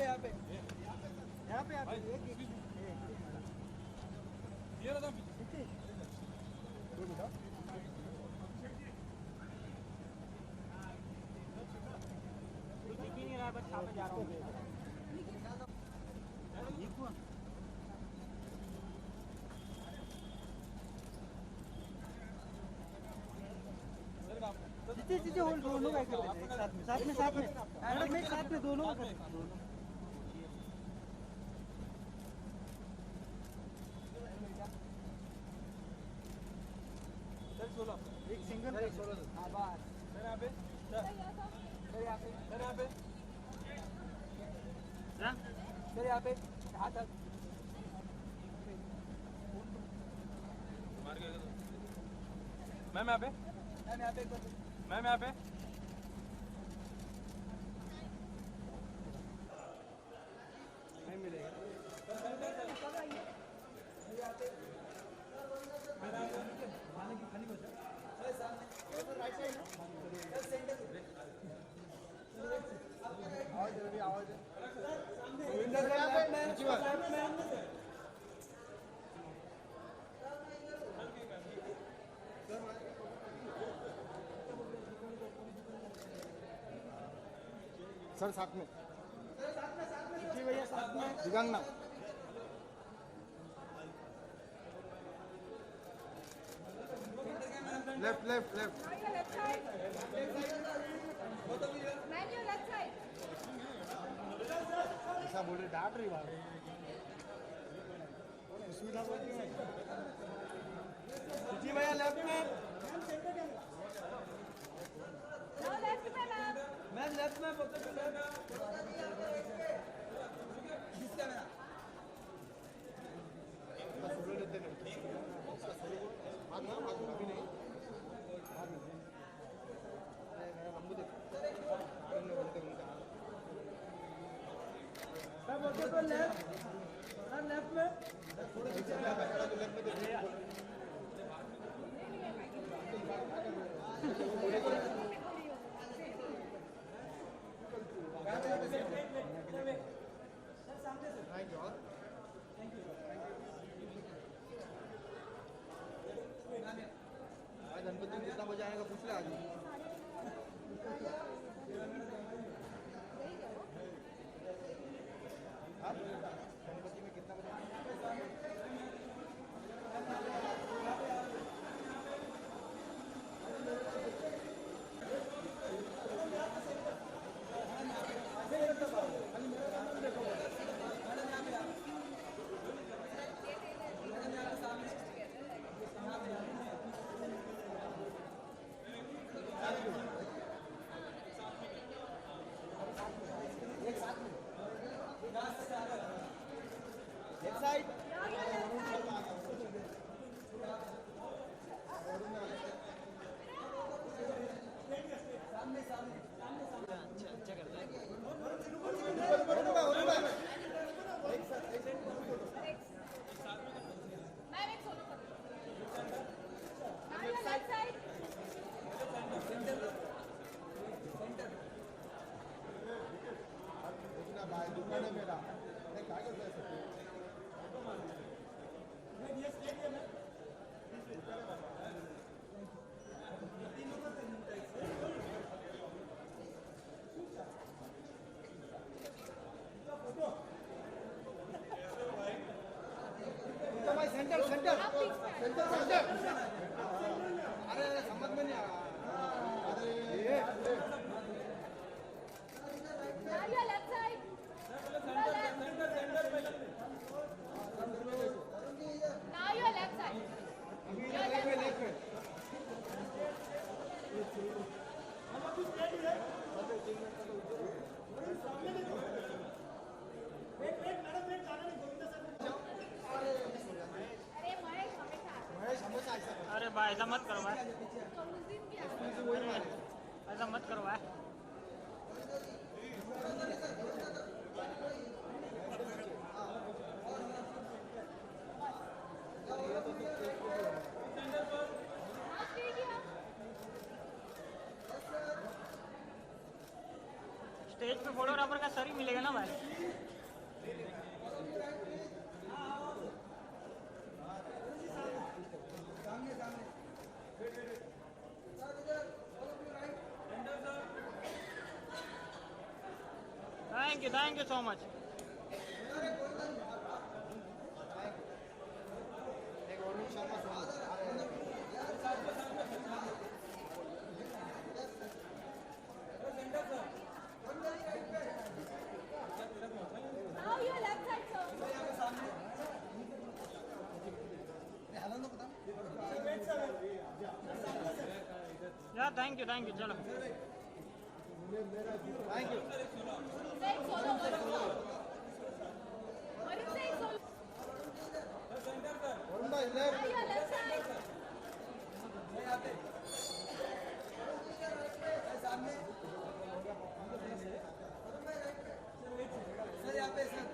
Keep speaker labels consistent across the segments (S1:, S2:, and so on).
S1: यहाँ पे ये रहा दिख ही नहीं रहा, बस छापे जा रहा हूँ। चीजें होल्ड दोनों का कर देते हैं साथ में मैडम एक साथ में दोनों का एक सिंगल एक सोलो आभार सर यहाँ पे सर यहाँ पे सर यहाँ पे सर यहाँ पे हाथ तक मैम यहाँ पे मैम यहाँ पे नहीं मिलेगा सर साथ में जी भैया साथ में दिगांगना लेफ्ट लेफ्ट लेफ्ट ऐसा बोल रहे डांट रही बात सुविधा बोल रही है जी भैया लेफ्ट में मैम लेफ्ट में लेफ्ट में गणपति में कितना बजा आएगा पूछ ले आज गणपति में कितना बजा सेंटर सेंटर सेंटर सेंटर अरे समझ में नहीं आ रहा अरे ये left side centre centre now your left side left में हम कुछ रेडी है वेट वेट मैडम वेट जाना नहीं गोविंदा सर अरे भाई ऐसा मत करो भाई ऐसा मत करो भाई
S2: स्टेज पे फोटोग्राफर का सर ही मिलेगा ना भाई। Thank you so much.
S3: Now your left side, sir.
S2: या थैंक यू चलो।
S1: Thank you.
S3: Say solo, Varun. Varun, say solo.
S1: Varun भाई left.
S3: Now your left side.
S1: Sir यहाँ पे सर।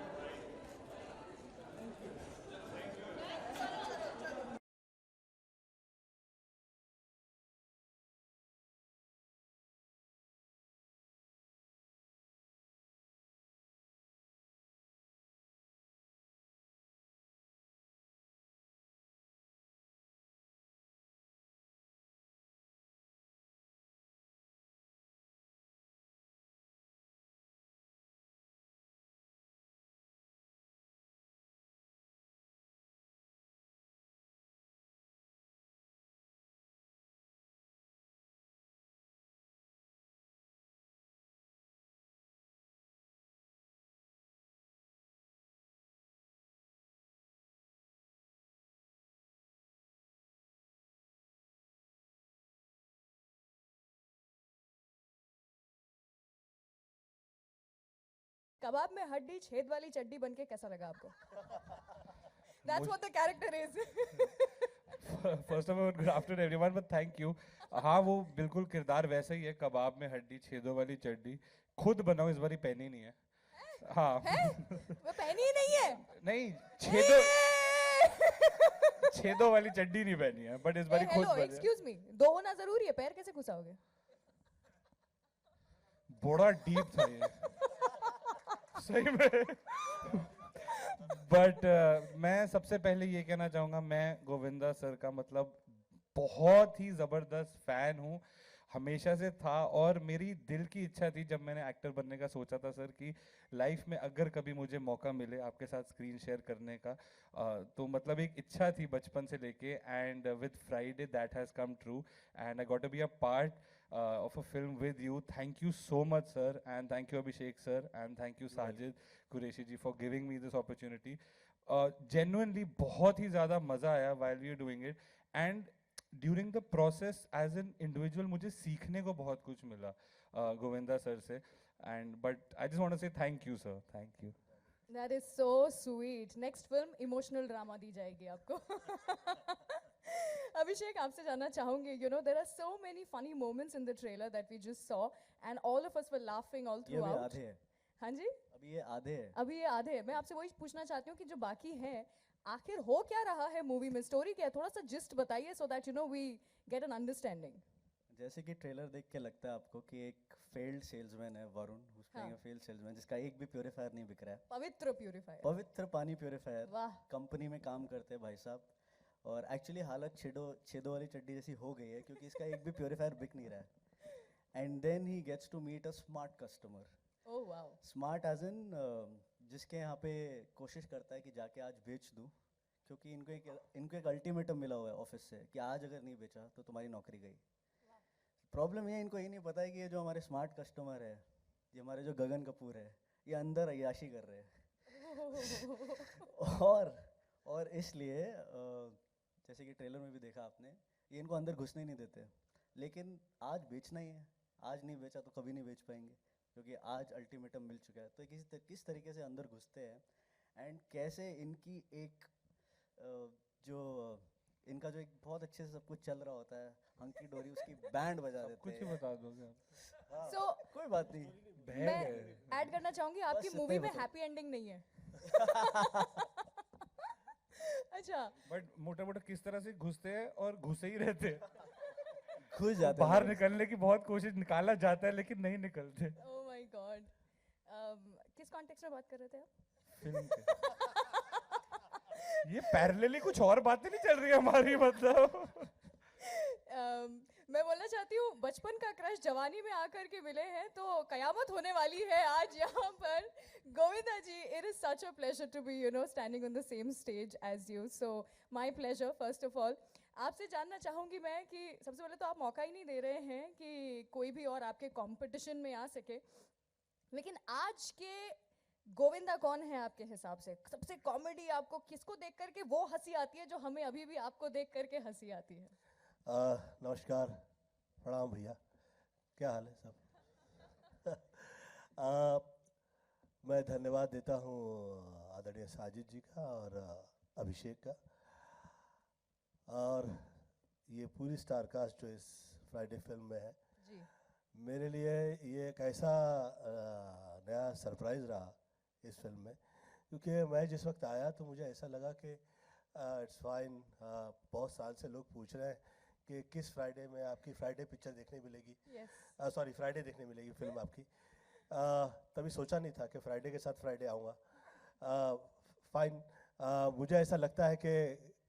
S3: कबाब में हड्डी छेद वाली चड्डी बनके कैसा लगा आपको? That's what the character is.
S4: First of all good afternoon everyone, but thank you. हाँ, वो बिल्कुल किरदार वैसा ही है, कबाब में हड्डी छेदों वाली चड्डी। खुद बनाओ, इस बारी पहनी नहीं है। हाँ
S3: वो पहनी ही नहीं है।
S4: नहीं, छेदों वाली चड्डी नहीं पहनी है, बट इस बारी खुद
S3: हेलो,
S4: बने।
S3: एक्सक्यूज मी, दो होना जरूरी है, पैर कैसे घुसाओगे?
S4: बड़ा डीप था ये सही में। बट मैं सबसे पहले ये कहना चाहूँगा, मैं गोविंदा सर का मतलब बहुत ही ज़बरदस्त फ़ैन हूँ, हमेशा से था। और मेरी दिल की इच्छा थी जब मैंने एक्टर बनने का सोचा था सर, कि लाइफ में अगर कभी मुझे मौका मिले आपके साथ स्क्रीन शेयर करने का, तो मतलब एक इच्छा थी बचपन से लेके, and with Friday that has come true, and I got to be a part of a film with you. Thank you so much, sir, and thank you Abhishek sir, and thank you Sajid Qureshi ji for giving me this opportunity. Genuinely बहुत ही ज़्यादा मज़ा आया while we were doing it, and during the process as an individual मुझे सीखने को बहुत कुछ मिला गोविंदा सर से, and but I just want to say thank you sir, thank you.
S3: That is so sweet. Next film emotional drama दी जाएगी आपको। अभिषेक, आपसे जानना चाहूंगी, you know there are so many funny moments in the trailer that we just saw and all of us were laughing all
S5: ये भी
S3: throughout.
S5: आधे है,
S3: हाँ जी,
S5: अभी ये आधे है।
S3: अभी ये आधे हैं। मैं आपसे वही पूछना चाहती हूँ कि जो बाकी हैं, आखिर हो क्या रहा है मूवी में, स्टोरी क्या है, थोड़ा सा जिस्ट बताइए so that you know we get an understanding.
S5: जैसे कि ट्रेलर देख के लगता है आपको कि एक फेल्ड सेल्समैन है Varun, who's playing a failed salesman, जिसका एक भी प्यूरीफायर नहीं बिक रहा है।
S3: पवित्र प्यूरीफायर,
S5: पवित्र पानी प्यूरीफायर
S3: वाह।
S5: कंपनी में काम करते हैं भाई साहब, और एक्चुअली हालत छेदों वाली चड्डी जैसी हो गई है क्योंकि इसका एक भी प्यूरीफायर बिक नहीं रहा है। And then he gets to meet a smart customer.
S3: Oh wow.
S5: Smart as in जिसके यहाँ पे कोशिश करता है कि जाके आज बेच दूँ, क्योंकि इनको एक अल्टीमेटम मिला हुआ है ऑफिस से कि आज अगर नहीं बेचा तो तुम्हारी नौकरी गई। प्रॉब्लम ये, इनको ये नहीं पता है कि ये जो हमारे स्मार्ट कस्टमर है, ये हमारे जो गगन कपूर है, ये अंदर अय्याशी कर रहे हैं। और इसलिए जैसे कि ट्रेलर में भी देखा आपने, ये इनको अंदर घुसने नहीं देते, लेकिन आज बेचना ही है, आज नहीं बेचा तो कभी नहीं बेच पाएंगे, क्योंकि आज अल्टीमेटम मिल चुका है। तो किस तरीके से अंदर घुसते हैं, एंड कैसे इनकी एक जो इनका जो एक बहुत अच्छे से सब कुछ चल रहा होता है, हंकी डोरी उसकी बैंड बजा देते
S4: कुछ ही
S5: हैं।
S4: बता दोगे आप?
S5: हाँ,
S3: So,
S5: कोई बात नहीं।
S3: मैं ऐड करना चाहूंगी, आपकी
S5: बस
S3: मूवी
S5: इतना
S3: में
S5: ही
S3: हैप्पी एंडिंग नहीं है। अच्छा,
S4: बट मोटा मोटा किस तरह से घुसते हैं और घुसे ही रहते हैं,
S5: घुस जाते हैं
S4: बाहर निकलने की बहुत कोशिश, निकाला जाता है लेकिन नहीं निकलते।
S3: oh my god. किस कॉन्टेक्स्ट में बात कर रहे थे आप?
S4: फिल्म के ये पैरेलली कुछ और बातें नहीं चल रही है हमारी, मतलब
S3: मैं बोलना चाहती हूँ बचपन का क्रश जवानी में आकर के मिले हैं तो कयामत होने वाली है आज यहाँ पर। Govinda ji, it is such a pleasure to be standing on the same stage as you, so my pleasure. First of all आपसे जानना चाहूँगी मैं कि सबसे पहले तो आप मौका ही नहीं दे रहे हैं कि कोई भी और आपके कंपटीशन में आ सके, लेकिन आज के गोविंदा कौन है आपके हिसाब से? सबसे कॉमेडी आपको किसको देख करके वो हंसी आती है जो हमें अभी भी आपको देख करके हंसी आती है?
S6: नमस्कार, प्रणाम भैया, क्या हाल है सब? मैं धन्यवाद देता हूँ आदरणीय साजिद जी का और अभिषेक का, और ये पूरी स्टार कास्ट जो इस फ्राइडे फिल्म में है
S3: जी।
S6: मेरे लिए ये एक ऐसा नया सरप्राइज़ रहा इस फिल्म में, क्योंकि मैं जिस वक्त आया तो मुझे ऐसा लगा कि इट्स फाइन, बहुत साल से लोग पूछ रहे हैं कि किस फ्राइडे में आपकी फ्राइडे पिक्चर देखने मिलेगी,
S3: Yes.
S6: सॉरी फ्राइडे देखने मिलेगी फिल्म आपकी। तभी सोचा नहीं था कि फ्राइडे के साथ फ्राइडे आऊँगा। फाइन, मुझे ऐसा लगता है कि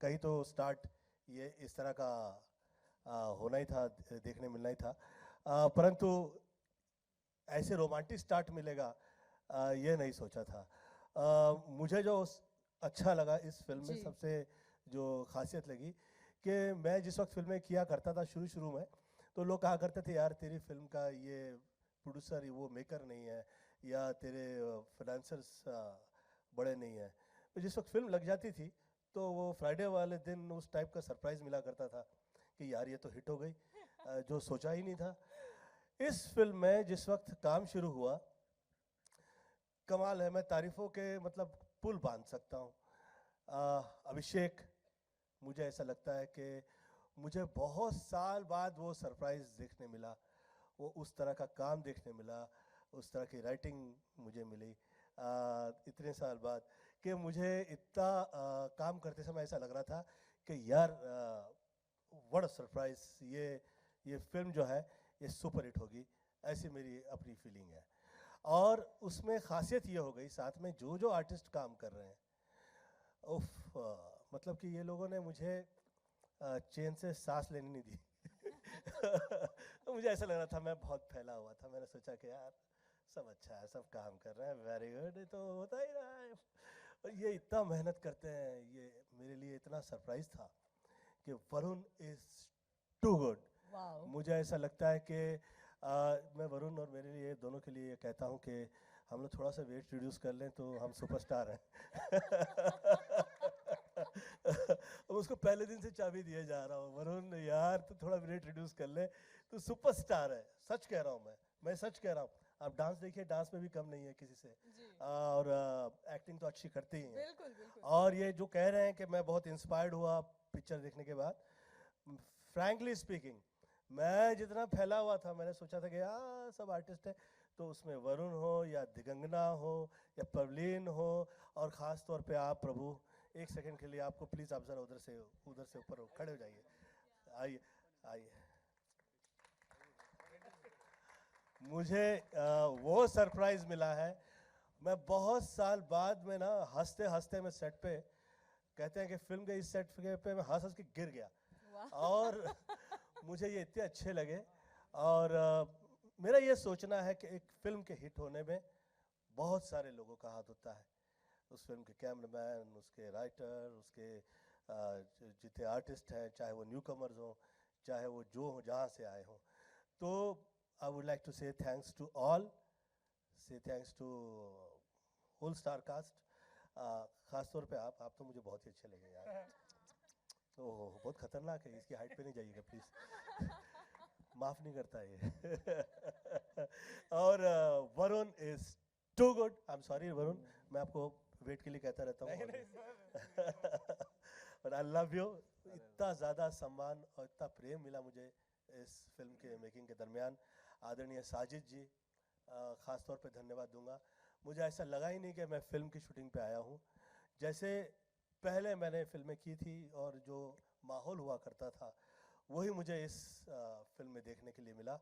S6: कहीं तो स्टार्ट ये इस तरह का होना ही था, देखने मिलना ही था, परंतु ऐसे रोमांटिक स्टार्ट मिलेगा ये नहीं सोचा था। मुझे जो अच्छा लगा इस फिल्म में,
S3: जी।
S6: सबसे जो खासियत लगी कि मैं जिस वक्त फिल्में किया करता था शुरू में, तो लोग कहा करते थे यार तेरी फिल्म का ये प्रोड्यूसर वो मेकर नहीं है, या तेरे फाइनेंसर्स बड़े नहीं हैं। तो जिस वक्त फिल्म लग जाती थी तो वो फ्राइडे वाले दिन उस टाइप का सरप्राइज़ मिला करता था कि यार ये तो हिट हो गई, जो सोचा ही नहीं था। इस फिल्म में जिस वक्त काम शुरू हुआ, कमाल है, मैं तारीफ़ों के मतलब पुल बांध सकता हूँ। अभिषेक, मुझे ऐसा लगता है कि मुझे बहुत साल बाद वो सरप्राइज़ देखने मिला, वो उस तरह का काम देखने मिला, उस तरह की राइटिंग मुझे मिली इतने साल बाद, कि मुझे इतना काम करते समय ऐसा लग रहा था कि यार व्हाट अ सरप्राइज़, ये फिल्म जो है ये सुपर हिट होगी, ऐसी मेरी अपनी फीलिंग है। और उसमें खासियत ये हो गई, साथ में जो आर्टिस्ट काम कर रहे हैं, उफ, मतलब कि ये लोगों ने मुझे चैन से सांस लेने नहीं दी। तो मुझे ऐसा लग रहा था मैं बहुत फैला हुआ था, मैंने सोचा कि यार सब अच्छा है, सब काम कर रहे हैं, वेरी गुड, तो होता ही रहा है। और ये इतना मेहनत करते हैं, ये मेरे लिए इतना सरप्राइज था कि Varun is too good.
S3: Wow.
S6: मुझे ऐसा लगता है कि मैं वरुण और मेरे लिए दोनों के लिए ये कहता हूँ कि हम लोग थोड़ा सा वेट रिड्यूस कर लें तो हम सुपरस्टार हैं। उसको पहले दिन से चाबी दिए जा रहा हूँ, वरुण यार तो थोड़ा वेट रिड्यूस कर ले, तो सुपरस्टार है, सच कह रहा हूँ, मैं सच कह रहा हूँ। आप डांस देखिए, डांस में भी कम नहीं है किसी से, और एक्टिंग तो अच्छी करते ही हैं।
S3: बिल्कुल बिल्कुल।
S6: और ये जो कह रहे हैं कि मैं बहुत इंस्पायर्ड हुआ पिक्चर देखने के बाद, फ्रैंकली स्पीकिंग, मैं जितना फैला हुआ था मैंने सोचा था कि यार सब आर्टिस्ट है, तो उसमें वरुण हो या दिगंगना हो या पवलीन हो, और ख़ास तौर पे आप प्रभु, एक सेकंड के लिए आपको प्लीज़ आप ज़रा उधर से ऊपर खड़े हो जाइए, आइए आइए। मुझे वो सरप्राइज़ मिला है, मैं बहुत साल बाद में ना हंसते हंसते मैं सेट पे, कहते हैं कि फिल्म के इस सेट पे मैं हंस के गिर गया, और मुझे ये इतने अच्छे लगे। और मेरा ये सोचना है कि एक फिल्म के हिट होने में बहुत सारे लोगों का हाथ होता है, उस फिल्म के कैमरामैन, उसके राइटर, उसके जितने आर्टिस्ट हैं, चाहे वो न्यू कमर्स हों, चाहे वो जो हो जहाँ से आए हों। तो I would like to say thanks to all, say thanks to whole star cast, ख़ास तौर पे आप तो मुझे बहुत ही अच्छे लगे यार। ओह बहुत खतरनाक है, इसकी हाइट पे नहीं जाइएगा प्लीज़, माफ़ नहीं करता ये। और Varun is too good, I am sorry Varun, मैं आपको वेट के लिए कहता रहता हूँ, और आई लव यू। इतना ज़्यादा सम्मान और इतना प्रेम मिला मुझे इस फिल्म के मेकिंग के दरमियान। आदरणीय साजिद जी, ख़ास तौर पे धन्यवाद दूंगा। मुझे ऐसा लगा ही नहीं कि मैं फिल्म की शूटिंग पे आया हूँ, जैसे पहले मैंने फिल्में की थी और जो माहौल हुआ करता था वही मुझे इस फिल्म में देखने के लिए मिला।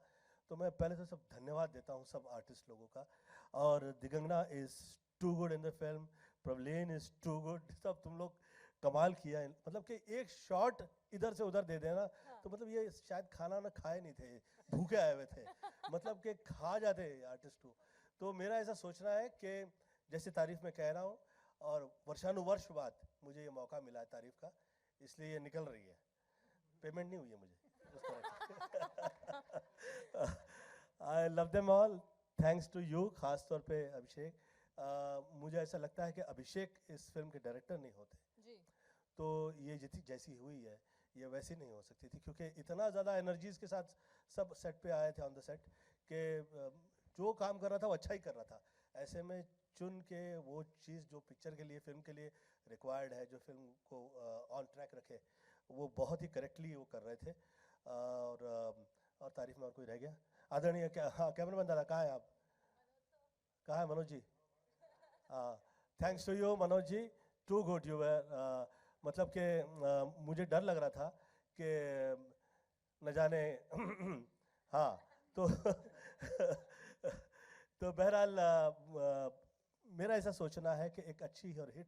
S6: तो मैं पहले तो सब धन्यवाद देता हूँ सब आर्टिस्ट लोगों का। और Digangana is too good in the film, Pravleen is too good, सब तुम लोग कमाल किया है। मतलब कि एक शॉट इधर से उधर दे देना तो मतलब ये शायद खाना ना खाए नहीं थे, भूखे आए हुए थे, मतलब कि खा जाते आर्टिस्ट को। तो मेरा ऐसा सोचना है कि जैसे तारीफ में कह रहा हूँ, और वर्षानुवर्ष बाद मुझे ये मौका मिला है तारीफ का, इसलिए ये निकल रही है। पेमेंट नहीं हुई है मुझे I love them all, thanks to you, खास तौर पे अभिषेक। मुझे ऐसा लगता है कि अभिषेक इस फिल्म के डायरेक्टर नहीं होते
S3: जी
S6: तो ये जितनी जैसी हुई है ये वैसी नहीं हो सकती थी, क्योंकि इतना ज़्यादा एनर्जीज के साथ सब सेट पे आए थे ऑन द सेट कि जो काम कर रहा था वो अच्छा ही कर रहा था। ऐसे में चुन के वो चीज़ जो पिक्चर के लिए, फिल्म के लिए रिक्वायर्ड है, जो फिल्म को ऑन ट्रैक रखे, वो बहुत ही करेक्टली वो कर रहे थे। और तारीफ में और कोई रह गया? आदरणीय क्या, हाँ कैमरामैन दादा कहाँ है आप? कहाँ है Manoj ji? Thanks to you Manoj ji, too good you were. मतलब कि मुझे डर लग रहा था कि न जाने हाँ तो तो बहरहाल मेरा ऐसा सोचना है कि एक अच्छी और हिट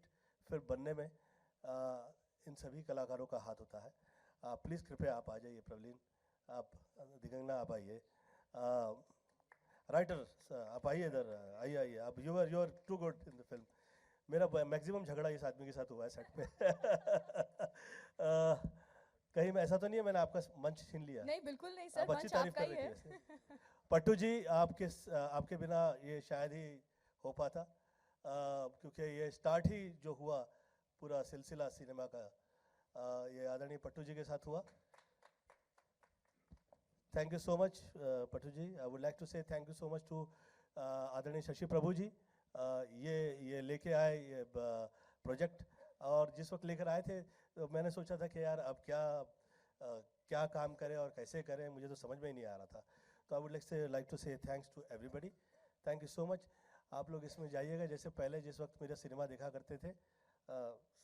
S6: फिल्म बनने में इन सभी कलाकारों का हाथ होता है। प्लीज़ कृपया आप आ जाइए, प्रवलीन आप, दिगंगना आप आइए, राइटर आप आइए इधर, आइए आइए आप, you are too good in the film. मेरा मैक्सिमम झगड़ा इस आदमी के साथ हुआ है सेट पे कहीं मैं, ऐसा तो नहीं है मैंने आपका मंच छीन लिया?
S3: नहीं बिल्कुल नहीं सर,
S6: आप अच्छी
S3: मंच
S6: तारीफ
S3: आपका
S6: कर
S3: ही
S6: रही
S3: है।
S6: थी वैसे। पट्टू जी आपके बिना ये शायद ही हो पाता, क्योंकि ये स्टार्ट ही जो हुआ पूरा सिलसिला सिनेमा का, ये आदरणीय पट्टू जी के साथ हुआ। Thank you so much Pattu ji. I would like to say thank you so much to आदरणीय शशि प्रभु जी। ये लेके आए ये प्रोजेक्ट, और जिस वक्त लेकर आए थे तो मैंने सोचा था कि यार अब क्या काम करें और कैसे करें, मुझे तो समझ में ही नहीं आ रहा था। तो I would like to say thanks to everybody, thank you so much. आप लोग इसमें जाइएगा, जैसे पहले जिस वक्त मेरा सिनेमा देखा करते थे,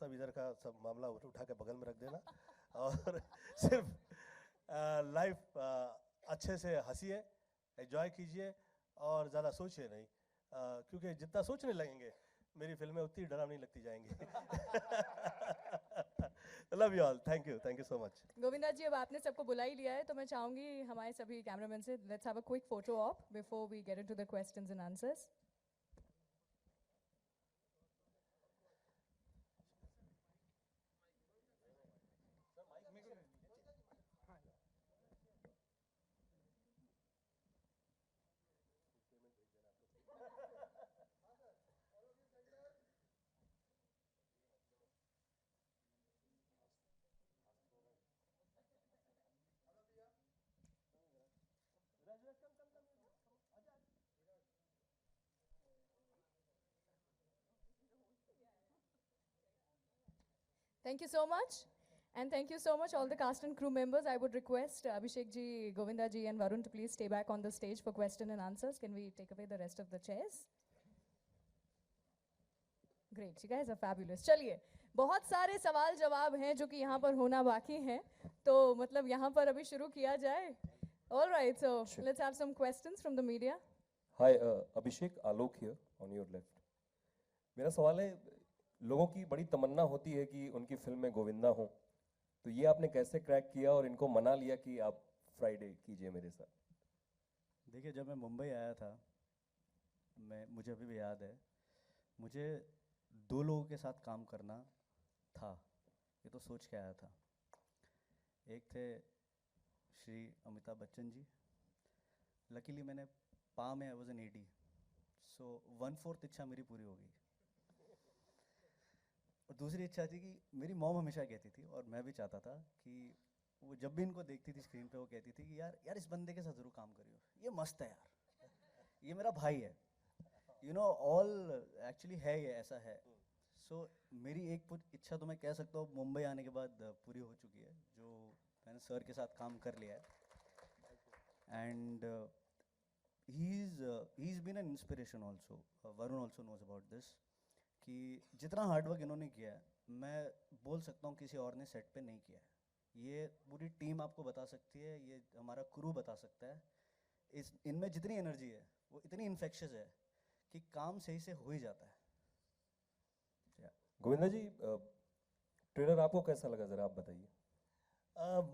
S6: सब इधर का सब मामला उठा के बगल में रख देना और सिर्फ लाइफ अच्छे से हंसिए, एंजॉय कीजिए और ज़्यादा सोचिए नहीं, क्योंकि जितना सोचने लगेंगे मेरी फिल्में उतनी डरावनी लगती जाएंगी। Love you all, thank you so much.
S3: Govinda ji, अब आपने सबको बुला ही लिया है तो मैं चाहूंगी हमारे सभी कैमरामैन से, let's have a quick photo op before we get into the questions and answers. Thank you so much. And thank you so much all the cast and crew members. I would request Abhishek ji, Govinda ji and Varun to please stay back on the stage for question and answers. Can we take away the rest of the chairs? Great, you guys are fabulous. चलिए, बहुत सारे सवाल जवाब हैं जो कि यहाँ पर होना बाकी हैं, तो मतलब यहाँ पर अभी शुरू किया जाए. All right, so let's have some questions from the media.
S7: Hi, Abhishek, Alok here on your left. मेरा सवाल है, लोगों की बड़ी तमन्ना होती है कि उनकी फिल्म में गोविंदा हो, तो ये आपने कैसे क्रैक किया और इनको मना लिया कि आप फ्राइडे कीजिए मेरे साथ?
S5: देखिए, जब मैं मुंबई आया था, मुझे अभी भी याद है, मुझे 2 लोगों के साथ काम करना था, ये तो सोच के आया था। एक थे श्री अमिताभ बच्चन जी, लकीली मैंने पा में आई वॉज एन एडी, सो 1/4 इच्छा मेरी पूरी हो गई। और दूसरी इच्छा थी कि मेरी मॉम हमेशा कहती थी, और मैं भी चाहता था कि वो जब भी इनको देखती थी स्क्रीन पे, वो कहती थी कि यार इस बंदे के साथ ज़रूर काम करियो, ये मस्त है यार, ये मेरा भाई है, यू नो ऑल एक्चुअली है, ये ऐसा है। सो मेरी एक इच्छा तो मैं कह सकता हूँ मुंबई आने के बाद पूरी हो चुकी है, जो मैंने सर के साथ काम कर लिया है। And he is been an inspiration also, Varun also knows about this, कि जितना हार्डवर्क इन्होंने किया है, मैं बोल सकता हूँ किसी और ने सेट पे नहीं किया है। ये पूरी टीम आपको बता सकती है, ये हमारा क्रू बता सकता है इस इनमें जितनी एनर्जी है वो इतनी इन्फेक्शियस है कि काम सही से हो ही जाता है।
S7: गोविंदा जी, ट्रेलर आपको कैसा लगा, जरा आप बताइए।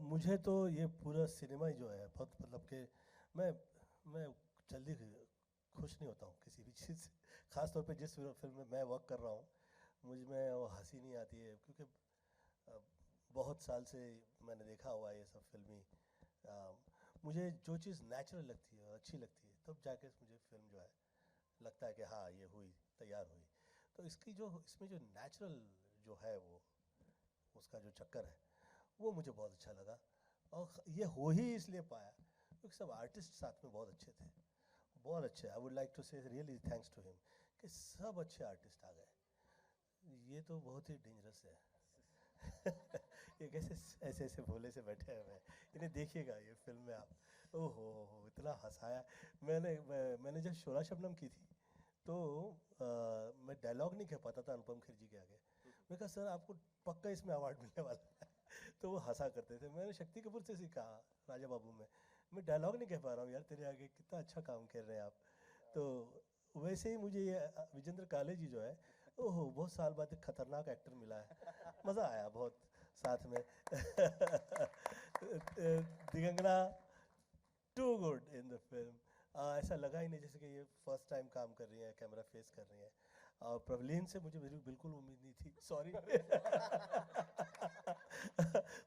S6: मुझे तो ये पूरा सिनेमा ही जो है बहुत मतलब कि मैं जल्दी खुश नहीं होता हूँ किसी भी चीज़ से, ख़ास तौर पे जिस फिल्म में मैं वर्क कर रहा हूँ मुझ में वो हंसी नहीं आती है, क्योंकि बहुत साल से मैंने देखा हुआ है ये सब फिल्मी। मुझे जो चीज़ नेचुरल लगती है अच्छी लगती है तब जाके मुझे फिल्म जो है लगता है कि हाँ ये हुई, तैयार हुई। तो इसमें जो नेचुरल जो है वो उसका जो चक्कर है वो मुझे बहुत अच्छा लगा, और ये हो ही इसलिए पाया क्योंकि सब आर्टिस्ट साथ में बहुत अच्छे थे, बहुत अच्छे। आई वुड लाइक टू से रियली थैंक्स टू हिम कि सब अच्छे आर्टिस्ट आ गए। ये तो बहुत ही डेंजरस है। ये कैसे ऐसे ऐसे भोले से बैठे हुए हैं, इन्हें देखिएगा ये फिल्म में आप। ओहो इतना हंसाया। मैंने जब शोला शबनम की थी तो मैं डायलॉग नहीं कह पाता था अनुपम खेर जी के आगे। मैं कहा सर आपको पक्का इसमें अवार्ड मिलने वाला है। तो वो हंसा करते थे। मैंने शक्ति कपूर से सीखा राजा बाबू में, मैं डायलॉग नहीं कह पा रहा हूँ यार तेरे आगे, कितना अच्छा काम कर रहे हैं आप। तो वैसे ही मुझे ये विजेंद्र काले जी जो है, ओहो बहुत साल बाद एक खतरनाक एक्टर मिला है, मज़ा आया बहुत साथ में। Digangana too good in the film. ऐसा लगा ही नहीं जैसे कि ये फर्स्ट टाइम काम कर रही हैं, कैमरा फेस कर रही हैं। और प्रवलीन से मुझे बिल्कुल उम्मीद नहीं थी, सॉरी।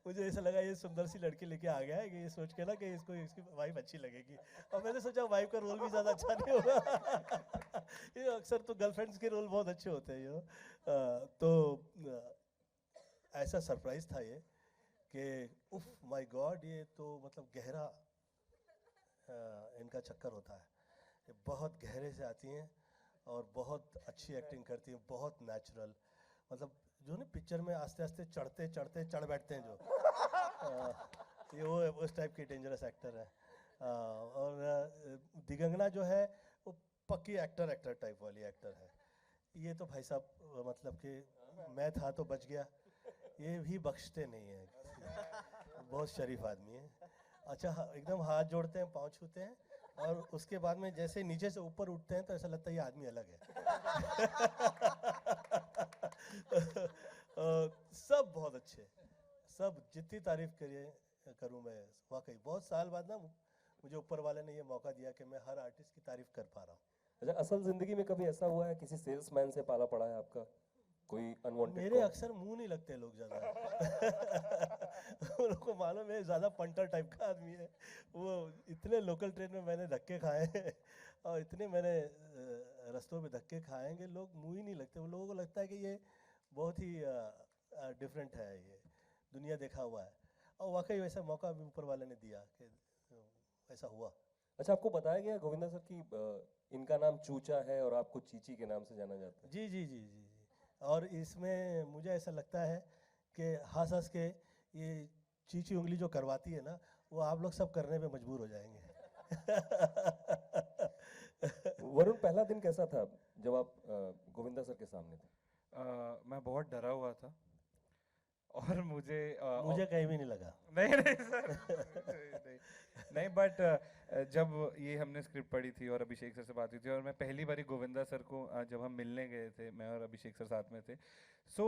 S6: मुझे ऐसा लगा ये सुंदर सी लड़की लेके आ गया है कि ये सोच के ना कि इसको इसकी वाइफ अच्छी लगेगी, और मैंने सोचा वाइफ का रोल भी ज़्यादा अच्छा नहीं होगा। ये अक्सर तो गर्लफ्रेंड्स के रोल बहुत अच्छे होते हैं ऐसा सरप्राइज था ये कि उफ माय गॉड, ये तो मतलब गहरा इनका चक्कर होता है। ये बहुत गहरे से आती हैं और बहुत अच्छी एक्टिंग करती हैं, बहुत नेचुरल। मतलब जो ना पिक्चर में आस्ते आस्ते चढ़ बैठते हैं जो, ये वो उस टाइप की डेंजरस एक्टर है। और दिगंगना जो है वो पक्की एक्टर टाइप वाली एक्टर है। ये तो भाई साहब मतलब कि मैं था तो बच गया, ये भी बख्शते नहीं है, बहुत शरीफ आदमी है। अच्छा एकदम हाथ जोड़ते हैं, पाँव छूते हैं, और उसके बाद में जैसे नीचे से ऊपर उठते हैं तो ऐसा लगता है ये आदमी अलग है। सब बहुत अच्छे, सब जितनी तारीफ करूँ मैं, वाकई बहुत साल बाद ना मुझे ऊपर वाले ने ये मौका दिया कि मैं हर आर्टिस्ट की तारीफ कर पा रहा हूँ।
S7: अच्छा, असल जिंदगी में कभी ऐसा हुआ है किसी सेल्समैन से पाला पड़ा है आपका, कोई अनवांटेड?
S6: मेरे अक्सर मुंह नहीं लगते लोग ज़्यादा। उन लोगों को मालूम है ज़्यादा पंटर टाइप का आदमी है वो। इतने लोकल ट्रेन में मैंने धक्के खाए हैं और इतने मैंने रास्तों में धक्के खाएंगे, लोग मुंह ही नहीं लगते। वो लोगों को लगता है कि ये बहुत ही डिफरेंट है, ये दुनिया देखा हुआ है। और वाकई वैसा मौका भी ऊपर वाले ने दिया कि ऐसा हुआ।
S7: अच्छा, आपको बताया गया गोविंदा सर कि इनका नाम चूचा है और आपको चीची के नाम से जाना जाता है?
S6: जी जी जी जी जी। और इसमें मुझे ऐसा लगता है कि हंस हंस के ये चीची उंगली जो करवाती है ना, वो आप लोग सब करने पे मजबूर हो जाएंगे।
S7: वरुण, पहला दिन कैसा था जब आप गोविंदा सर के सामने थे?
S4: मैं बहुत डरा हुआ था और मुझे
S6: कहीं भी नहीं लगा।
S4: नहीं नहीं सर नहीं बट जब ये हमने स्क्रिप्ट पढ़ी थी और अभिषेक सर से बात हुई थी और मैं पहली बारी गोविंदा सर को जब हम मिलने गए थे, मैं और अभिषेक सर साथ में थे, so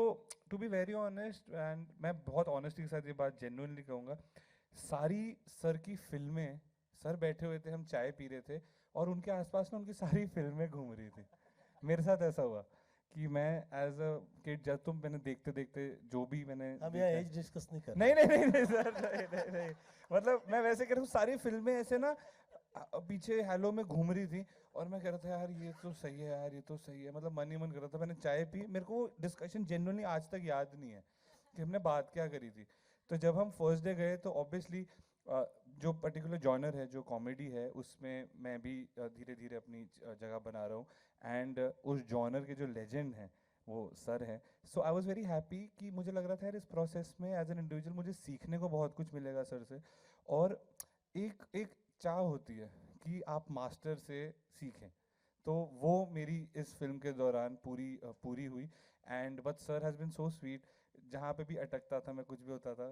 S4: to be very honest, and मैं बहुत ऑनेस्टी के साथ ये बात जेन्युइनली कहूँगा, सारी सर की फिल्में, सर बैठे हुए थे, हम चाय पी रहे थे और उनके आसपास ना उनकी सारी फिल्में घूम रही थी। मेरे साथ ऐसा हुआ कि मैं एज अ किड, जब तुम मैंने देखते देखते जो भी मैंने
S6: हम यहाँ एज डिस्कस नहीं कर
S4: नहीं नहीं नहीं नहीं सर, नहीं नहीं नहीं, मतलब मैं वैसे कह रहा हूँ, सारी फिल्में ऐसे ना पीछे हेलो में घूम रही थी और मैं कह रहा था यार ये तो सही है, यार ये तो सही है, मतलब मन ही मन कर रहा था। मैंने चाय पी, मेरे को डिस्कशन जेन्युइनली आज तक याद नहीं है कि हमने बात क्या करी थी। तो जब हम फर्स्ट डे गए तो ऑब्वियसली जो पर्टिकुलर जॉनर है, जो कॉमेडी है, उसमें मैं भी धीरे धीरे अपनी जगह बना रहा हूँ, एंड उस जॉनर के जो लेजेंड हैं वो सर हैं। सो आई वॉज वेरी हैप्पी कि मुझे लग रहा था यार इस प्रोसेस में एज एन इंडिविजुअल मुझे सीखने को बहुत कुछ मिलेगा सर से, और एक एक चाह होती है कि आप मास्टर से सीखें, तो वो मेरी इस फिल्म के दौरान पूरी हुई। And but sir has been so sweet, जहाँ पे भी अटकता था, मैं कुछ भी होता था,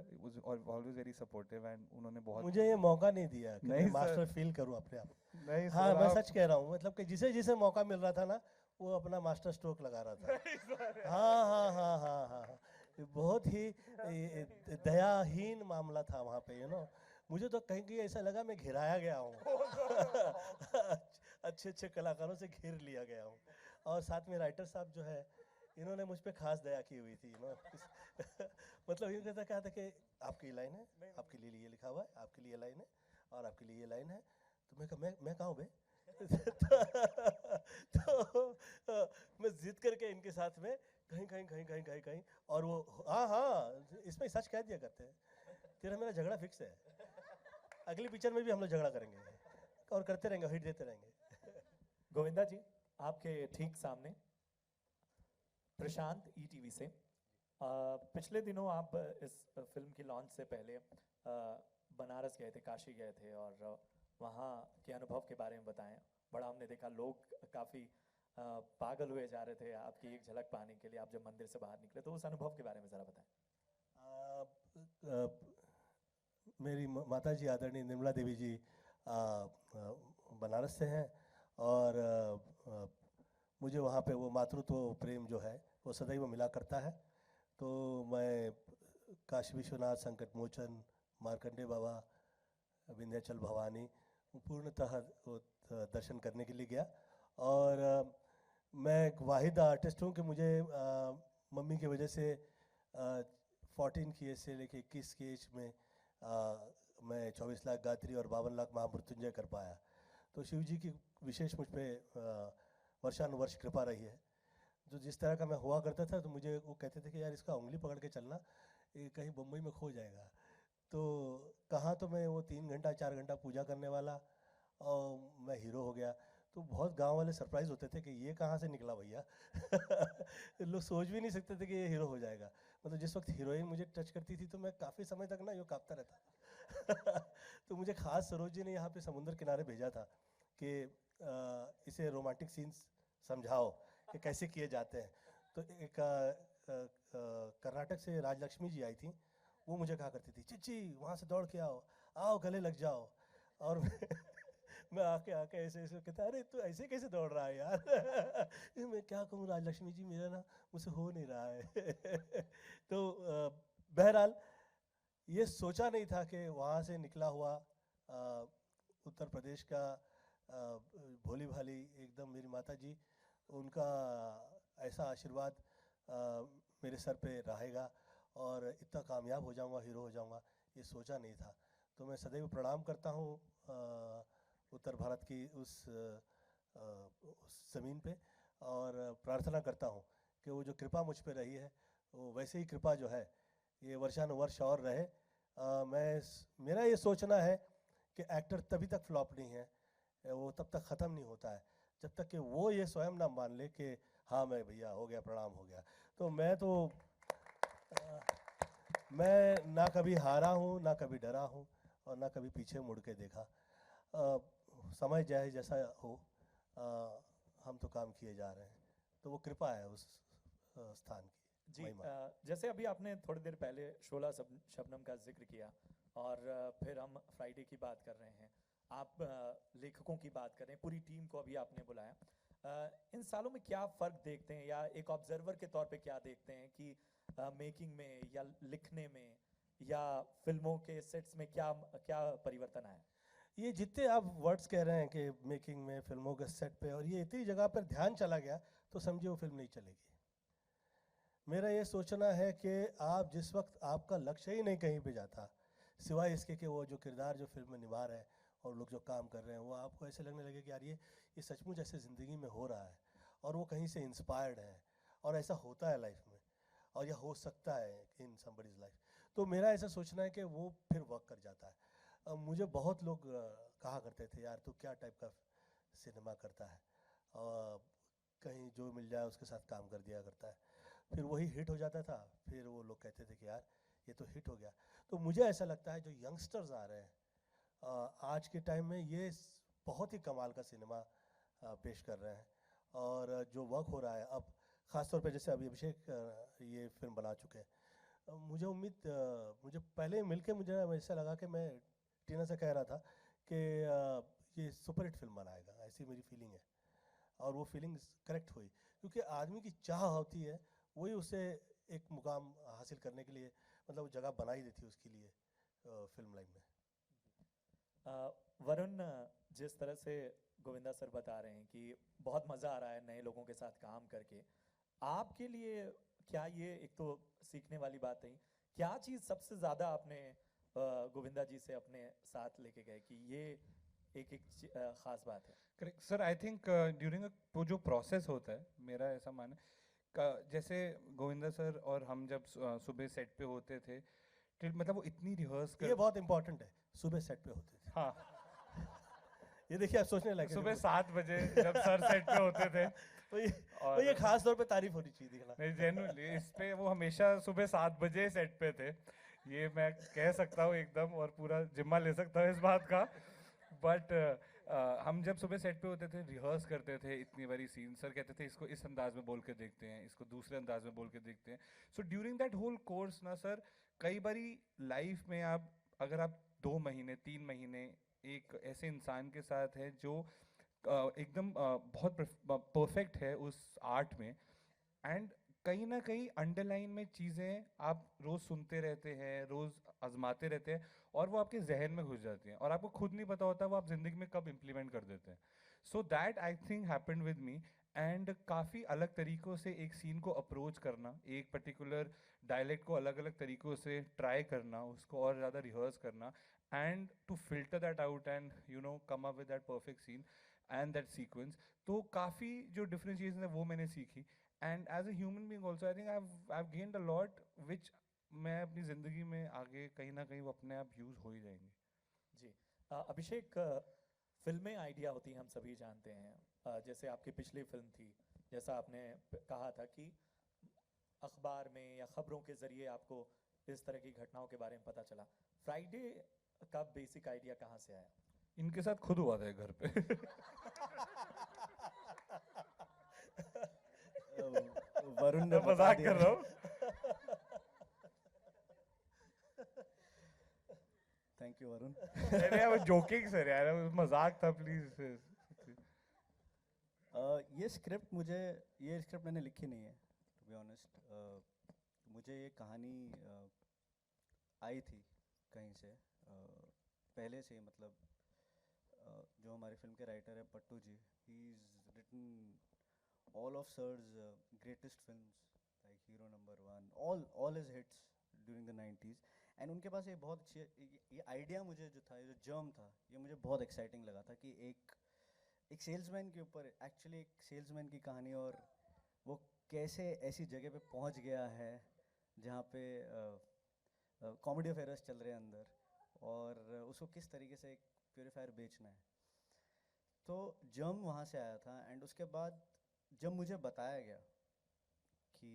S4: ऑलवेज वेरी सपोर्टिव एंड उन्होंने बहुत
S6: मुझे ये मौका नहीं दिया कि
S4: नहीं
S6: मैं मास्टर
S4: सर।
S6: फील करूं अपने आप।
S4: नहीं
S6: हाँ
S4: सर,
S6: मैं
S4: आप-
S6: सच कह रहा हूँ, मतलब कि जिसे जिसे मौका मिल रहा था ना वो अपना मास्टर स्ट्रोक लगा रहा था। हाँ हाँ हाँ हाँ हाँ हाँ। ये बहुत ही दयाहीन मामला था वहाँ पे, मुझे तो कहीं कहीं ऐसा लगा मैं घिराया गया हूँ। अच्छे अच्छे कलाकारों से घेर लिया गया हूँ, और साथ में राइटर साहब जो है इन्होंने मुझ पे खास दया की हुई थी, मतलब ये कहता क्या था कि आपकी लाइन है, आपके लिए ये लिखा हुआ है, आपके लिए लाइन है और आपके लिए ये लाइन है। तो मैं कहा मैं कहाँ हूँ बे? तो मैं जिद करके इनके साथ में कहीं कहीं कहीं कहीं कहीं कहीं, और वो हाँ हाँ इसमें सच कह दिया करते हैं, तेरा मेरा झगड़ा फिक्स है, अगली पिक्चर में भी हम लोग झगड़ा करेंगे और करते रहेंगे, हिट देते रहेंगे।
S8: गोविंदा जी, आपके ठीक सामने प्रशांत ईटीवी से। पिछले दिनों आप इस फिल्म की लॉन्च से पहले बनारस गए थे, काशी गए थे, और वहाँ के अनुभव के बारे में बताएं। बड़ा हमने देखा लोग काफ़ी पागल हुए जा रहे थे आपकी एक झलक पाने के लिए, आप जब मंदिर से बाहर निकले, तो उस अनुभव के बारे में ज़रा बताएं।
S6: मेरी माता जी आदरणीय निर्मला देवी जी बनारस से हैं, और मुझे वहाँ पे वो मातृत्व प्रेम जो है वो सदैव मिला करता है। तो मैं काशी विश्वनाथ, संकट मोचन, मार्कंडे बाबा, विंध्याचल भवानी पूर्णतः वो दर्शन करने के लिए गया। और मैं एक वाहिद आर्टिस्ट हूँ कि मुझे मम्मी की वजह से 14 की एज से लेके 21 की एज में मैं 24 लाख गायत्री और 52 लाख महामृत्युंजय कर पाया। तो शिव जी की विशेष मुझ पर वर्षानुवर्ष कृपा रही है। जो जिस तरह का मैं हुआ करता था, तो मुझे वो कहते थे कि यार इसका उंगली पकड़ के चलना, ये कहीं बम्बई में खो जाएगा। तो कहाँ तो मैं वो 3 घंटा 4 घंटा पूजा करने वाला और मैं हीरो हो गया। तो बहुत गांव वाले सरप्राइज होते थे कि ये कहाँ से निकला भैया। लोग सोच भी नहीं सकते थे कि ये हीरो हो जाएगा। मतलब जिस वक्त हीरोइन मुझे टच करती थी तो मैं काफ़ी समय तक ना यूँ काँपता रहता। तो मुझे खास सरोज जी ने यहाँ पे समुद्र किनारे भेजा था कि इसे रोमांटिक सीन्स समझाओ कि कैसे किए जाते हैं। तो एक कर्नाटक से राजलक्ष्मी जी आई थी, वो मुझे कहा करती थी चिच्ची वहाँ से दौड़ के आओ, आओ गले लग जाओ। और मैं आके ऐसे ऐसे कहता, अरे तू ऐसे कैसे दौड़ रहा है यार। मैं क्या कहूँ राजलक्ष्मी जी, मेरा ना मुझसे हो नहीं रहा है। तो बहरहाल ये सोचा नहीं था कि वहाँ से निकला हुआ उत्तर प्रदेश का भोली भाली एकदम मेरी माता जी, उनका ऐसा आशीर्वाद मेरे सर पे रहेगा और इतना कामयाब हो जाऊंगा, हीरो हो जाऊंगा, ये सोचा नहीं था। तो मैं सदैव प्रणाम करता हूँ उत्तर भारत की उस ज़मीन पे, और प्रार्थना करता हूँ कि वो जो कृपा मुझ पे रही है वो वैसे ही कृपा जो है ये वर्षानुवर्ष और रहे। मेरा ये सोचना है कि एक्टर तभी तक फ्लॉप नहीं है, वो तब तक ख़त्म नहीं होता है जब तक कि वो ये स्वयं ना मान ले कि हाँ मैं भैया हो गया, प्रणाम हो गया। तो मैं ना कभी हारा हूँ, ना कभी डरा हूँ, और ना कभी पीछे मुड़ के देखा। समय जाए जैसा हो, हम तो काम किए जा रहे हैं। तो वो कृपा है उस स्थान की
S8: जी।
S6: महिमा।
S8: जैसे अभी आपने थोड़ी देर पहले शोला शबनम का जिक्र किया, और फिर हम फ्राइडे की बात कर रहे हैं, आप लेखकों की बात कर रहे हैं, पूरी टीम को अभी आपने बुलाया। इन सालों में क्या फ़र्क देखते हैं, या एक ऑब्जर्वर के तौर पे क्या देखते हैं कि मेकिंग में या लिखने में या फिल्मों के सेट्स में क्या क्या परिवर्तन आया?
S6: ये जितने आप वर्ड्स कह रहे हैं कि मेकिंग में, फिल्मों के सेट पे, और ये इतनी जगह पर ध्यान चला गया तो समझिए वो फिल्म नहीं चलेगी। मेरा ये सोचना है कि आप जिस वक्त आपका लक्ष्य ही नहीं कहीं पे जाता, सिवाय इसके कि वो जो किरदार जो फिल्म में निभा रहे हैं और लोग जो काम कर रहे हैं, वो आपको ऐसे लगने लगे कि यार ये सचमुच ऐसे ज़िंदगी में हो रहा है, और वो कहीं से इंस्पायर्ड है, और ऐसा होता है लाइफ में, और यह हो सकता है इन समबडीज़ लाइफ। तो मेरा ऐसा सोचना है कि वो फिर वर्क कर जाता है। मुझे बहुत लोग कहा करते थे यार तू क्या टाइप का सिनेमा करता है, और कहीं जो मिल जाए उसके साथ काम कर दिया करता है, फिर वही हिट हो जाता था। फिर वो लोग कहते थे कि यार ये तो हिट हो गया। तो मुझे ऐसा लगता है जो यंगस्टर्स आ रहे हैं आज के टाइम में, ये बहुत ही कमाल का सिनेमा पेश कर रहे हैं, और जो वर्क हो रहा है अब ख़ासतौर पे, जैसे अभी अभिषेक ये फिल्म बना चुके हैं, मुझे पहले मिलके मुझे ना ऐसा लगा कि मैं टीना से कह रहा था कि ये सुपर हिट फिल्म बनाएगा, ऐसी मेरी फीलिंग है। और वो फीलिंग करेक्ट हुई, क्योंकि आदमी की चाह होती है वही उसे एक मुकाम हासिल करने के लिए, मतलब जगह बना ही देती है उसके लिए फिल्म लाइन में।
S8: वरुण, जिस तरह से गोविंदा सर बता रहे हैं कि बहुत मज़ा आ रहा है नए लोगों के साथ काम करके, आपके लिए क्या ये एक तो सीखने वाली बात है, क्या चीज़ सबसे ज़्यादा आपने गोविंदा जी से अपने साथ लेके गए कि ये एक ख़ास बात है?
S4: Correct sir, I think during वो जो प्रोसेस होता है, मेरा ऐसा मानना है जैसे गोविंदा सर और हम जब सुबह सेट पे होते थे, मतलब वो इतनी रिहर्स
S6: ये बहुत इंपॉर्टेंट है, सुबह सेट पे होते थे।
S4: हाँ,
S6: ये देखिए आप सोचने लगे
S4: सुबह 7 बजे जब सर सेट पे होते थे
S6: तो ये खास तौर पे तारीफ होनी चाहिए, दिखना
S4: नहीं जेन्युइनली इस पे वो हमेशा सुबह 7 बजे सेट पे थे, ये मैं कह सकता हूँ एकदम, और पूरा जिम्मा ले सकता हूँ इस बात का। बट हम जब सुबह सेट पे होते थे, रिहर्स करते थे इतनी बारी सीन, सर कहते थे इसको इस अंदाज में बोल के देखते हैं, इसको दूसरे अंदाज में बोल के देखते हैं। So during that whole course ना सर, कई बारी लाइफ में आप अगर आप 2 महीने 3 महीने एक ऐसे इंसान के साथ है जो एकदम बहुत परफेक्ट है उस आर्ट में, एंड कहीं ना कहीं अंडरलाइन में चीज़ें आप रोज़ सुनते रहते हैं, रोज़ आजमाते रहते हैं, और वो आपके जहन में घुस जाती हैं और आपको खुद नहीं पता होता वो आप ज़िंदगी में कब इम्प्लीमेंट कर देते हैं। So that I think happened with me, and काफ़ी अलग तरीक़ों से एक सीन को अप्रोच करना, एक पर्टिकुलर डायलेक्ट को अलग अलग तरीक़ों से ट्राई करना, उसको और ज़्यादा रिहर्स करना, and to filter that out and you know come up with that perfect scene and that sequence. तो काफ़ी जो डिफरेंशिएशन है वो मैंने सीखी, and as a human being also I think I have gained a lot which मैं अपनी ज़िंदगी में आगे कहीं ना कहीं वो अपने आप यूज़ हो ही जाएंगे।
S8: जी अभिषेक, फिल्में आइडिया होती हैं, हम सभी जानते हैं। जैसे आपकी पिछली फिल्म थी, जैसा आपने कहा था कि अखबार में या खबरों के ज़रिए आपको इस तरह की घटनाओं के बारे में पता चला। फ्राइडे का बेसिक आइडिया कहाँ से आया?
S4: इनके साथ खुद हुआ था घर पे।
S5: वरुण ने
S4: मैं मजाक कर रहा हूँ।
S5: Thank you Varun.
S4: अरे यार वो जोकिंग सर यार, वो मजाक था, प्लीज।
S5: ये स्क्रिप्ट मैंने लिखी नहीं है, टू बी ऑनेस्ट। मुझे ये कहानी आई थी कहीं से पहले से, मतलब जो हमारी फिल्म के राइटर है Pattu ji, he is written all of Sir's greatest films like Hero Number 1, all his hits during the 90s, and उनके पास ये बहुत अच्छी ये आइडिया, मुझे जो था, ये जो जर्म था, ये मुझे बहुत एक्साइटिंग लगा था कि एक सेल्समैन के ऊपर, एक्चुअली एक सेल्समैन की कहानी, और वो कैसे ऐसी जगह पे पहुंच गया है जहाँ पे कॉमेडी अफेयर्स चल रहे हैं अंदर, और उसको किस तरीके से एक प्योरीफायर बेचना है। तो जर्म वहाँ से आया था, एंड उसके बाद जब मुझे बताया गया कि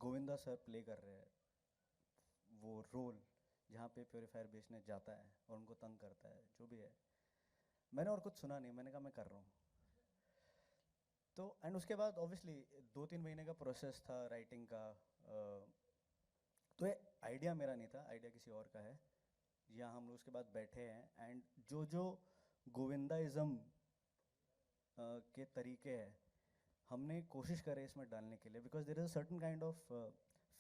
S5: गोविंदा सर प्ले कर रहे हैं वो रोल जहाँ पे प्योरीफायर बेचने जाता है और उनको तंग करता है, जो भी है, मैंने और कुछ सुना नहीं, मैंने कहा मैं कर रहा हूँ। तो एंड उसके बाद ऑब्वियसली 2-3 महीने का प्रोसेस था राइटिंग का। तो ये आइडिया मेरा नहीं था, आइडिया किसी और का है। यहाँ हम लोग उसके बाद बैठे हैं, एंड जो गोविंदाइज़म के तरीके हैं हमने कोशिश करे इसमें डालने के लिए, because there is a certain kind of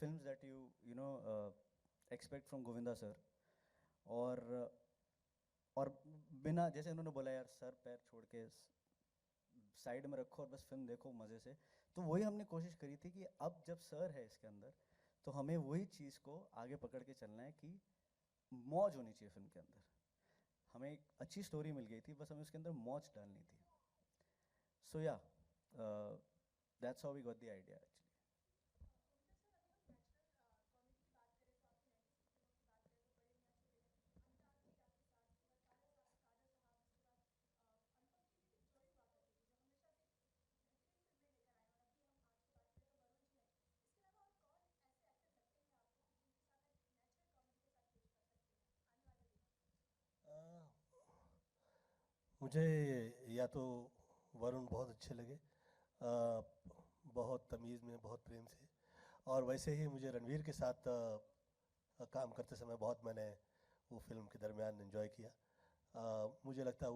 S5: films that you know expect from Govinda sir, और बिना, जैसे उन्होंने बोला यार सर पैर छोड़ के साइड में रखो और बस फिल्म देखो मज़े से, तो वही हमने कोशिश करी थी कि अब जब सर है इसके अंदर तो हमें वही चीज़ को आगे पकड़ के चलना है कि मौज होनी चाहिए फिल्म के अंदर। हमें एक अच्छी स्टोरी मिल गई थी, बस हमें उसके अंदर मौज डालनी थी। So yeah, that's how we got the idea actually.
S6: मुझे या तो वरुण बहुत अच्छे लगे, बहुत तमीज़ में, बहुत प्रेम से, और वैसे ही मुझे रणवीर के साथ काम करते समय बहुत मैंने वो फिल्म के दरमियान एंजॉय किया। मुझे लगता है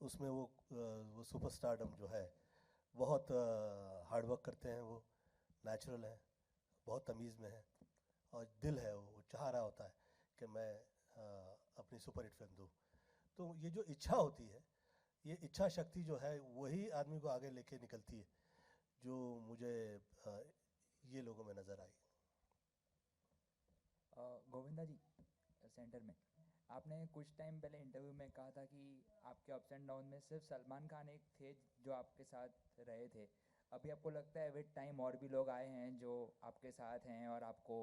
S6: उसमें वो सुपरस्टारडम जो है बहुत हार्ड वर्क करते हैं, वो नेचुरल है, बहुत तमीज़ में है और दिल है, वो चाह रहा होता है कि मैं अपनी सुपर हिट फिल्म दूँ। तो ये जो इच्छा होती है, ये इच्छा शक्ति जो है वही आदमी को आगे लेके निकलती है, जो मुझे ये लोगों में नज़र आई।
S9: गोविंदा जी, सेंटर में आपने कुछ टाइम पहले इंटरव्यू में कहा था कि आपके अप्स एंड डाउन में सिर्फ सलमान खान एक थे जो आपके साथ रहे थे। अभी आपको लगता है विद टाइम और भी लोग आए हैं जो आपके साथ हैं और आपको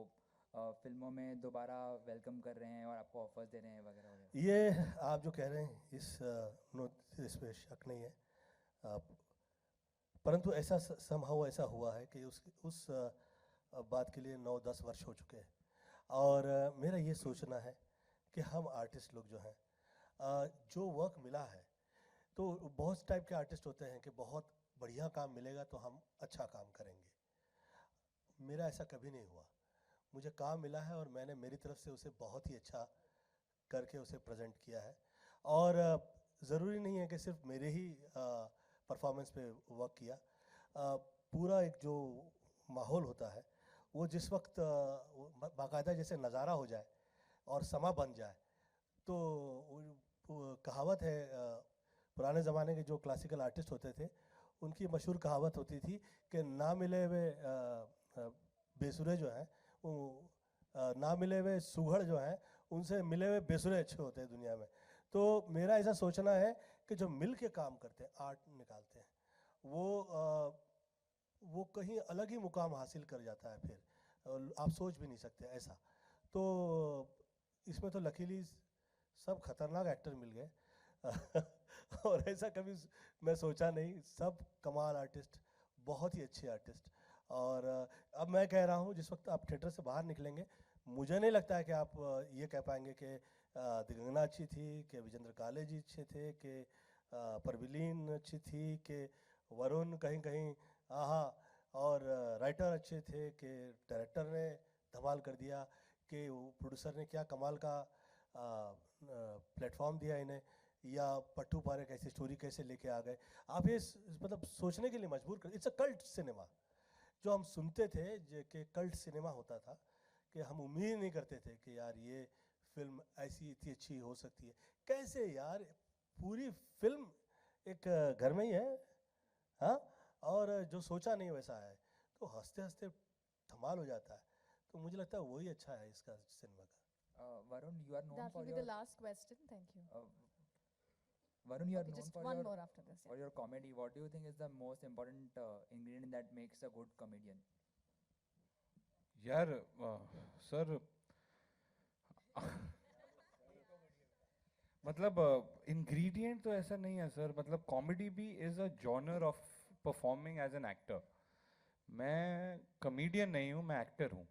S9: फिल्मों में दोबारा वेलकम कर रहे हैं और आपको ऑफर्स दे रहे हैं वगैरह वगैरह?
S6: ये आप जो कह रहे हैं इस पे शक नहीं है, परंतु ऐसा समहाउ ऐसा हुआ है कि उस बात के लिए 9-10 वर्ष हो चुके हैं और मेरा ये सोचना है कि हम आर्टिस्ट लोग जो हैं, जो वर्क मिला है, तो बहुत टाइप के आर्टिस्ट होते हैं कि बहुत बढ़िया काम मिलेगा तो हम अच्छा काम करेंगे। मेरा ऐसा कभी नहीं हुआ। मुझे काम मिला है और मैंने मेरी तरफ से उसे बहुत ही अच्छा करके उसे प्रेजेंट किया है और ज़रूरी नहीं है कि सिर्फ मेरे ही परफॉर्मेंस पे वर्क किया। पूरा एक जो माहौल होता है वो जिस वक्त बाकायदा जैसे नज़ारा हो जाए और समा बन जाए, तो वो कहावत है, पुराने ज़माने के जो क्लासिकल आर्टिस्ट होते थे उनकी मशहूर कहावत होती थी कि ना मिले हुए बेसुरे जो हैं वो ना मिले हुए सुघड़ जो हैं उनसे मिले हुए बेसुरे अच्छे होते हैं दुनिया में। तो मेरा ऐसा सोचना है कि जो मिल के काम करते हैं, आर्ट निकालते हैं, वो कहीं अलग ही मुकाम हासिल कर जाता है, फिर आप सोच भी नहीं सकते ऐसा। तो इसमें तो लकीली सब खतरनाक एक्टर मिल गए और ऐसा कभी मैं सोचा नहीं, सब कमाल आर्टिस्ट, बहुत ही अच्छे आर्टिस्ट। और अब मैं कह रहा हूँ जिस वक्त आप थिएटर से बाहर निकलेंगे, मुझे नहीं लगता है कि आप ये कह पाएंगे कि दिगंगना अच्छी थी, कि विजेंद्र काले जी अच्छे थे, कि परवीन अच्छी थी, कि वरुण कहीं कहीं आहा, और राइटर अच्छे थे, कि डायरेक्टर ने धमाल कर दिया, कि प्रोड्यूसर ने क्या कमाल का प्लेटफॉर्म दिया इन्हें, या पट्टू पारे कैसी स्टोरी कैसे लेके आ गए। आप ये मतलब सोचने के लिए मजबूर कर। It's a cult cinema. जो हम सुनते थे कि कल्ट सिनेमा होता था, कि हम उम्मीद नहीं करते थे कि यार ये फिल्म ऐसी इतनी अच्छी हो सकती है। कैसे यार, पूरी फिल्म एक घर में ही है, हाँ, और जो सोचा नहीं वैसा है, तो हंसते हंसते धमाल हो जाता है। तो मुझे लगता है वही अच्छा है इसका सिनेमा का।
S9: Varun, you are known
S3: That
S9: for
S3: will be
S9: your
S3: the last question. Thank you.
S9: Varun, you are
S3: Okay,
S9: known
S3: just
S9: for
S3: one
S9: your
S3: more after this.
S9: for
S3: Yeah.
S9: your comedy. What do you think is the most important ingredient that makes a good comedian?
S4: यार sir मतलब ingredient तो ऐसा नहीं है sir, मतलब comedy भी is a genre of performing as an actor. मैं comedian नहीं हूँ, मैं एक्टर हूँ।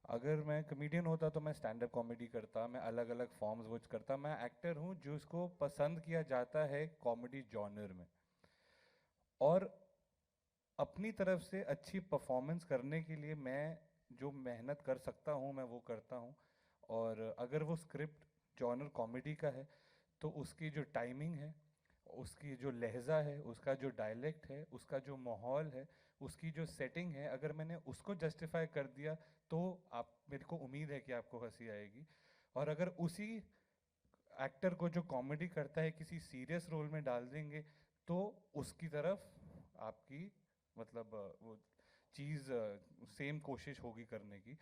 S4: अगर मैं कमेडियन होता तो मैं स्टैंड अप कॉमेडी करता, मैं अलग अलग फॉर्म्स वो करता। मैं एक्टर हूँ जिसको पसंद किया जाता है कॉमेडी जॉनर में, और अपनी तरफ से अच्छी परफॉर्मेंस करने के लिए मैं जो मेहनत कर सकता हूँ मैं वो करता हूँ। और अगर वो स्क्रिप्ट जॉनर कॉमेडी का है तो उसकी जो टाइमिंग है, उसकी जो लहजा है, उसका जो डायलेक्ट है, उसका जो माहौल है, उसकी जो सेटिंग है, अगर मैंने उसको जस्टिफाई कर दिया तो आप, मेरे को उम्मीद है कि आपको हंसी आएगी। और अगर उसी एक्टर को जो कॉमेडी करता है किसी सीरियस रोल में डाल देंगे तो उसकी तरफ आपकी मतलब वो चीज़ सेम कोशिश होगी करने की।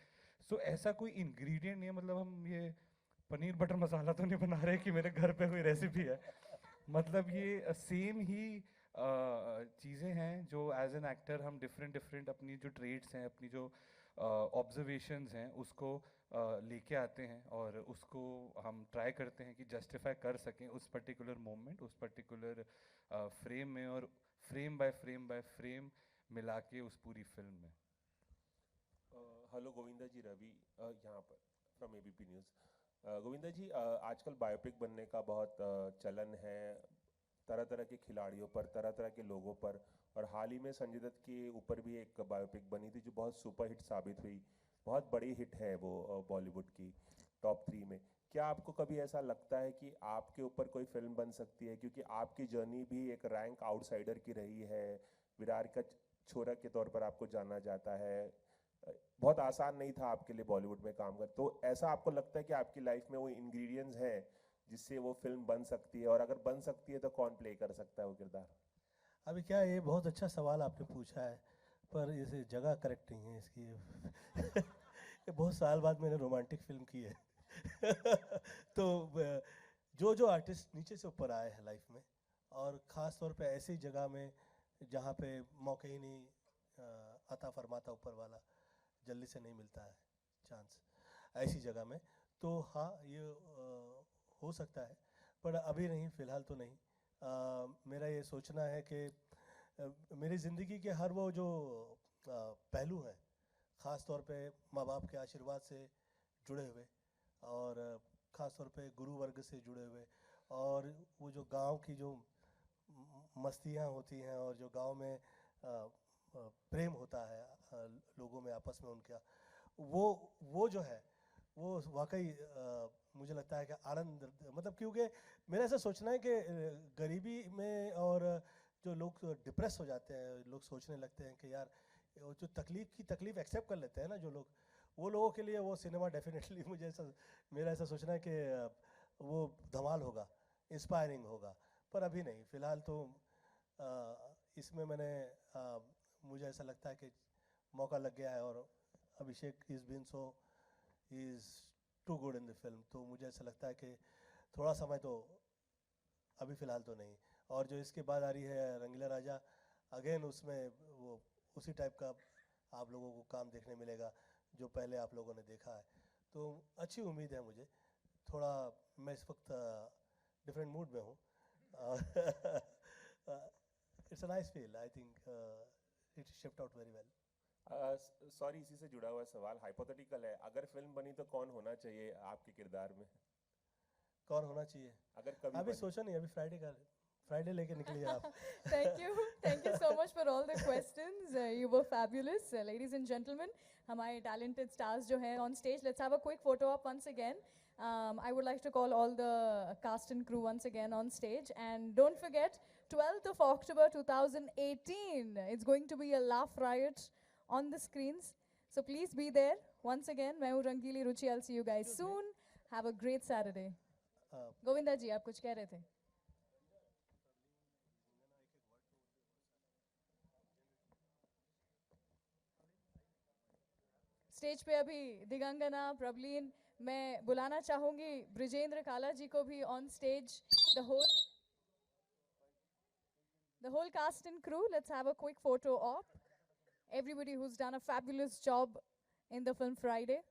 S4: सो ऐसा कोई इंग्रेडिएंट नहीं है, मतलब हम ये पनीर बटर मसाला तो नहीं बना रहे कि मेरे घर पे कोई रेसिपी है। मतलब ये सेम ही चीज़ें हैं जो एज एन एक्टर हम डिफरेंट डिफरेंट अपनी जो ट्रेड्स हैं, अपनी जो ऑब्जर्वेशंस हैं उसको लेके आते हैं और उसको हम ट्राई करते हैं कि जस्टिफाई कर सकें उस पर्टिकुलर मोमेंट, उस पर्टिकुलर फ्रेम में, और फ्रेम बाय फ्रेम मिला के उस पूरी फिल्म में।
S10: हेलो गोविंदा जी, रवि यहाँ पर फ्रॉम एबीपी न्यूज़। गोविंदा जी, आजकल बायोपिक बनने का बहुत चलन है, तरह तरह के खिलाड़ियों पर, तरह तरह के लोगों पर। और हाल ही में संजय दत्त के ऊपर भी एक बायोपिक बनी थी जो बहुत सुपर हिट साबित हुई। बहुत बड़ी हिट है वो बॉलीवुड की टॉप 3 में। क्या आपको कभी ऐसा लगता है कि आपके ऊपर कोई फिल्म बन सकती है, क्योंकि आपकी जर्नी भी एक रैंक आउटसाइडर की रही है, विरार का छोरा के तौर पर आपको जाना जाता है, बहुत आसान नहीं था आपके लिए बॉलीवुड में काम कर, तो ऐसा आपको लगता है कि आपकी लाइफ में वो इंग्रेडिएंट्स हैं जिससे वो फिल्म बन सकती है, और अगर बन सकती है तो कौन प्ले कर सकता है वो किरदार?
S6: अभी क्या, ये बहुत अच्छा सवाल आपने पूछा है, पर इसे जगह करेक्ट नहीं है इसकी। ये बहुत साल बाद मैंने रोमांटिक फिल्म की है। तो जो जो आर्टिस्ट नीचे से ऊपर आए हैं लाइफ में, और ख़ास तौर पे ऐसी जगह में जहाँ पे मौके ही नहीं अता फरमाता ऊपर वाला, जल्दी से नहीं मिलता है चांस ऐसी जगह में, तो हाँ ये हो सकता है, पर अभी नहीं, फ़िलहाल तो नहीं। मेरा ये सोचना है कि मेरी ज़िंदगी के हर वो जो पहलू हैं, ख़ास तौर पे माँ बाप के आशीर्वाद से जुड़े हुए, और ख़ास तौर पे गुरु वर्ग से जुड़े हुए, और वो जो गांव की जो मस्तियाँ होती हैं, और जो गांव में प्रेम होता है लोगों में आपस में उनका, वो जो है वो वाकई मुझे लगता है कि आनंद, मतलब क्योंकि मेरा ऐसा सोचना है कि गरीबी में और जो लोग डिप्रेस हो जाते हैं, लोग सोचने लगते हैं कि यार वो जो तकलीफ एक्सेप्ट कर लेते हैं ना जो लोग, वो लोगों के लिए वो सिनेमा डेफिनेटली, मुझे ऐसा, मेरा ऐसा सोचना है कि वो धमाल होगा, इंस्पायरिंग होगा, पर अभी नहीं, फ़िलहाल तो इसमें मैंने मुझे ऐसा लगता है कि मौका लग गया है, और Abhishek is been so, he is too good in the film, तो मुझे ऐसा लगता है कि थोड़ा समय तो अभी फ़िलहाल तो नहीं। और जो इसके बाद आ रही है रंगीला राजा, अगेन उसमें वो उसी टाइप का आप लोगों को काम देखने मिलेगा जो पहले आप लोगों ने देखा है, तो अच्छी उम्मीद है मुझे। थोड़ा मैं इस वक्त डिफरेंट मूड में हूँ। It's a nice feel, I think it shift out very well.
S10: Sorry, इसी से जुड़ा हुआ सवाल हाइपोथेटिकल है, अगर फिल्म बनी तो कौन होना चाहिए आपके किरदार में?
S6: कौन होना चाहिए?
S10: अगर कभी
S6: अभी
S10: बनी।
S6: सोचा नहीं, अभी फ्राइडे लेके निकलिए आप।
S3: Thank you so much for all the questions. You were fabulous, ladies and gentlemen. हमारे talented stars जो हैं on stage. Let's have a quick photo op once again. I would like to call all the cast and crew once again on stage. And don't forget, 12th of October 2018. It's going to be a laugh riot on the screens. So please be there. Once again, मैं हूँ रंगीली रुचि. I'll see you guys soon. Have a great Saturday. Govinda जी, आप कुछ कह रहे थे? Stage पे अभी दिगंगना, प्रबलीन, मैं बुलाना चाहूंगी ब्रिजेंद्र काला जी को भी on stage. The whole cast and crew, let's have a quick photo op. Everybody who's done a fabulous job in the film Friday.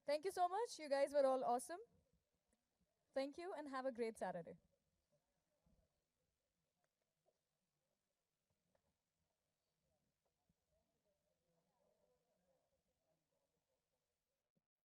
S3: Thank you so much. You guys were all awesome. Thank you and have a great Saturday.